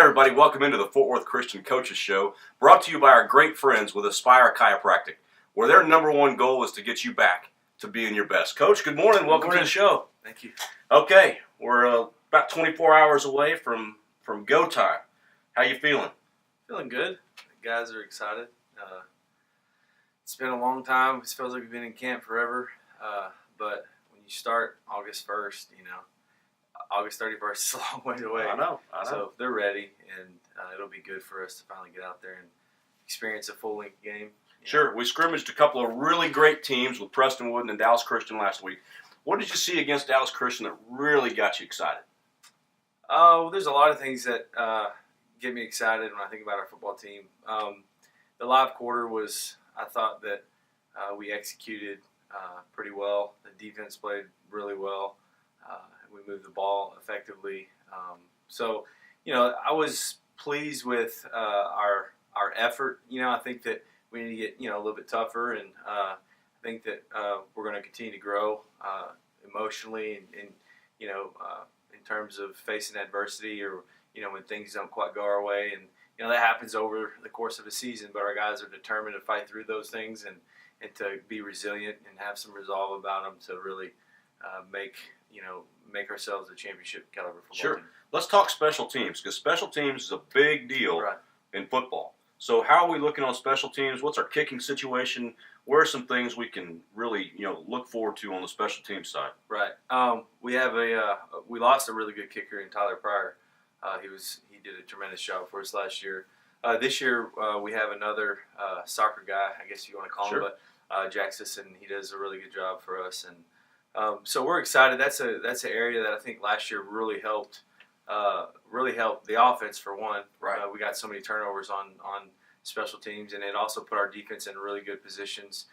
everybody, welcome into the Fort Worth Christian Coaches Show, brought to you by our great friends with Aspire Chiropractic, where their number one goal is to get you back to being your best. Coach, good morning. Welcome to the show. Thank you. Okay, we're about 24 hours away from go time. How you feeling? Feeling good. The guys are excited. It's been a long time. It feels like we've been in camp forever. But when you start August 1st, August 31st is a long way away. I know. So they're ready, and it'll be good for us to finally get out there and experience a full-length game. Sure. We scrimmaged a couple of really great teams with Prestonwood and Dallas Christian last week. What did you see against Dallas Christian that really got you excited? Oh, there's a lot of things that get me excited when I think about our football team. The live quarter was, I thought that we executed pretty well. The defense played really well. We moved the ball effectively. I was pleased with our effort. I think that we need to get a little bit tougher, and I think that we're going to continue to grow emotionally and in terms of facing adversity or when things don't quite go our way, and that happens over the course of a season. But our guys are determined to fight through those things and to be resilient and have some resolve about them to really make ourselves a championship caliber football team. Let's talk special teams, because special teams is a big deal in football. So how are we looking on special teams? What's our kicking situation? Where are some things we can really look forward to on the special team side? Right. We lost a really good kicker in Tyler Pryor. He did a tremendous job for us last year. This year we have another soccer guy, I guess you want to call him, but Jack Sisson. He does a really good job for us, and so we're excited. That's an area that I think last year really helped the offense for one. Right. We got so many turnovers on special teams, and it also put our defense in really good positions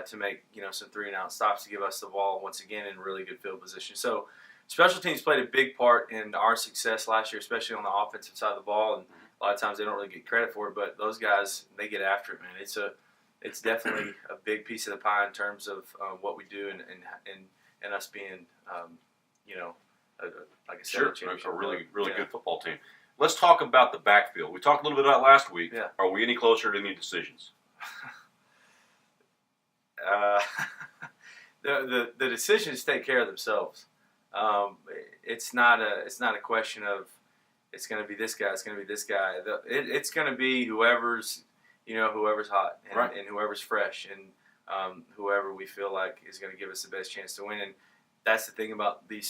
to make some 3-and-out stops to give us the ball once again in really good field position. So special teams played a big part in our success last year, especially on the offensive side of the ball. And a lot of times they don't really get credit for it, but those guys, they get after it, man. It's definitely a big piece of the pie in terms of what we do and us being, like I said, a really good football team. Let's talk about the backfield. We talked a little bit about last week. Yeah. Are we any closer to any decisions? The decisions take care of themselves. It's not a question of it's going to be this guy. It's going to be this guy. It's going to be whoever's hot and whoever's fresh and whoever we feel like is going to give us the best chance to win. And that's the thing about the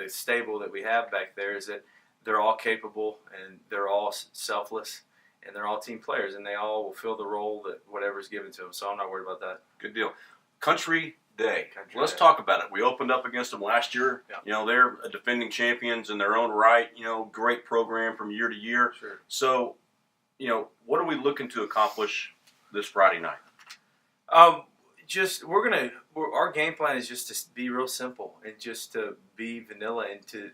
stable that we have back there is that they're all capable and they're all selfless and they're all team players and they all will fill the role that whatever's given to them. So I'm not worried about that. Good deal. Country Day. Let's talk about it. We opened up against them last year. Yeah. They're defending champions in their own right. Great program from year to year. Sure. So, what are we looking to accomplish this Friday night? Our game plan is just to be real simple and just to be vanilla and to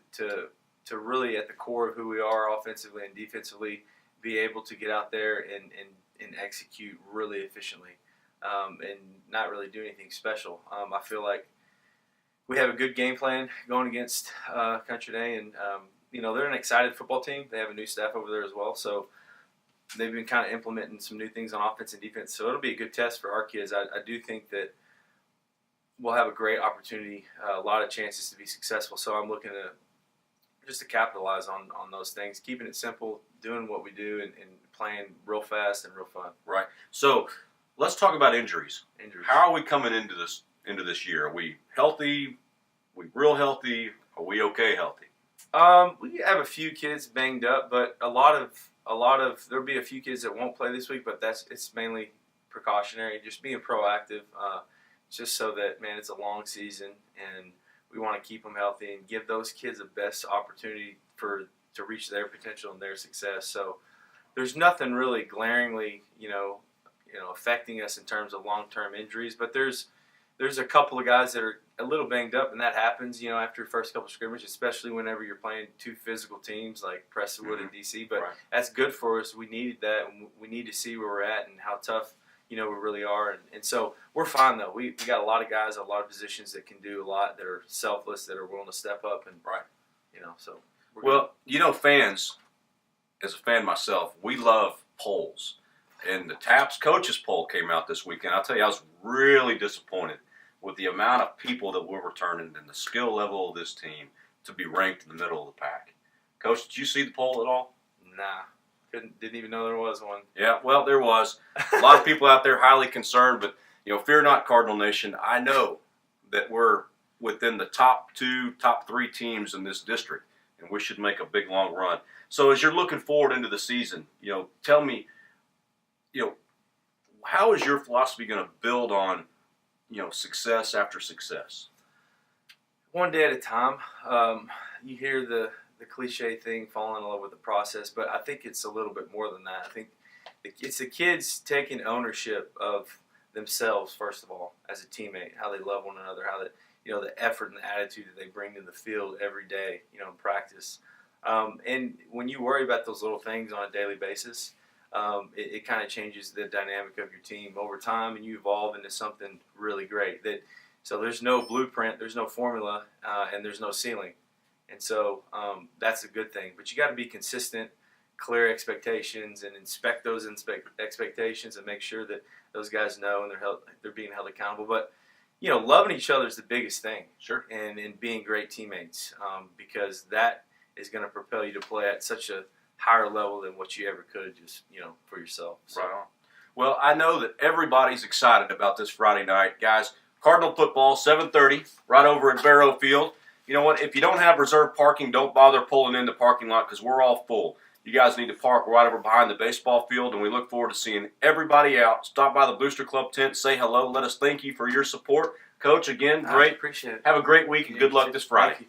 really at the core of who we are offensively and defensively be able to get out there and execute really efficiently and not really do anything special. I feel like we have a good game plan going against Country Day, and they're an excited football team. They have a new staff over there as well, so they've been kind of implementing some new things on offense and defense. So it'll be a good test for our kids. I do think that we'll have a great opportunity, a lot of chances to be successful. So I'm looking to capitalize on those things, keeping it simple, doing what we do, and playing real fast and real fun. Right. So let's talk about injuries. How are we coming into this year? Are we healthy? Are we real healthy? Are we okay healthy? We have a few kids banged up, but a lot of there'll be a few kids that won't play this week, but it's mainly precautionary, just being proactive, just so that, man, it's a long season and we want to keep them healthy and give those kids the best opportunity to reach their potential and their success. So there's nothing really glaringly, affecting us in terms of long-term injuries, but there's a couple of guys that are a little banged up, and that happens, after the first couple of scrimmages, especially whenever you're playing two physical teams like Prestonwood and DC. But that's good for us. We needed that, and we need to see where we're at and how tough, we really are. And so we're fine, though. We got a lot of guys, a lot of positions that can do a lot, that are selfless, that are willing to step up, and so we're good. Fans, as a fan myself, we love polls. And the TAPS coaches poll came out this weekend. I'll tell you, I was really disappointed with the amount of people that were returning and the skill level of this team to be ranked in the middle of the pack. Coach, did you see the poll at all? Nah. Didn't even know there was one. Yeah, well, there was. A lot of people out there highly concerned, but, fear not, Cardinal Nation. I know that we're within the top 2, top 3 teams in this district, and we should make a big, long run. So as you're looking forward into the season, tell me, how is your philosophy going to build on, success after success? One day at a time. You hear the cliche thing, falling in love with the process, but I think it's a little bit more than that. I think it's the kids taking ownership of themselves, first of all, as a teammate, how they love one another, how the effort and the attitude that they bring to the field every day, in practice. And when you worry about those little things on a daily basis, it kind of changes the dynamic of your team over time, and you evolve into something really great. So there's no blueprint, there's no formula, and there's no ceiling. And so that's a good thing. But you got to be consistent, clear expectations, and inspect those expectations and make sure that those guys know and they're being held accountable. But, loving each other is the biggest thing. Sure. And being great teammates, because that is going to propel you to play at such a higher level than what you ever could just, for yourself. So. Right on. Well, I know that everybody's excited about this Friday night. Guys, Cardinal football, 7:30, right over at Barrow Field. You know what? If you don't have reserved parking, don't bother pulling in the parking lot because we're all full. You guys need to park right over behind the baseball field, and we look forward to seeing everybody out. Stop by the Booster Club tent, say hello. Let us thank you for your support. Coach, again, great. I appreciate it. Have a great week, and good luck this Friday. Thank you.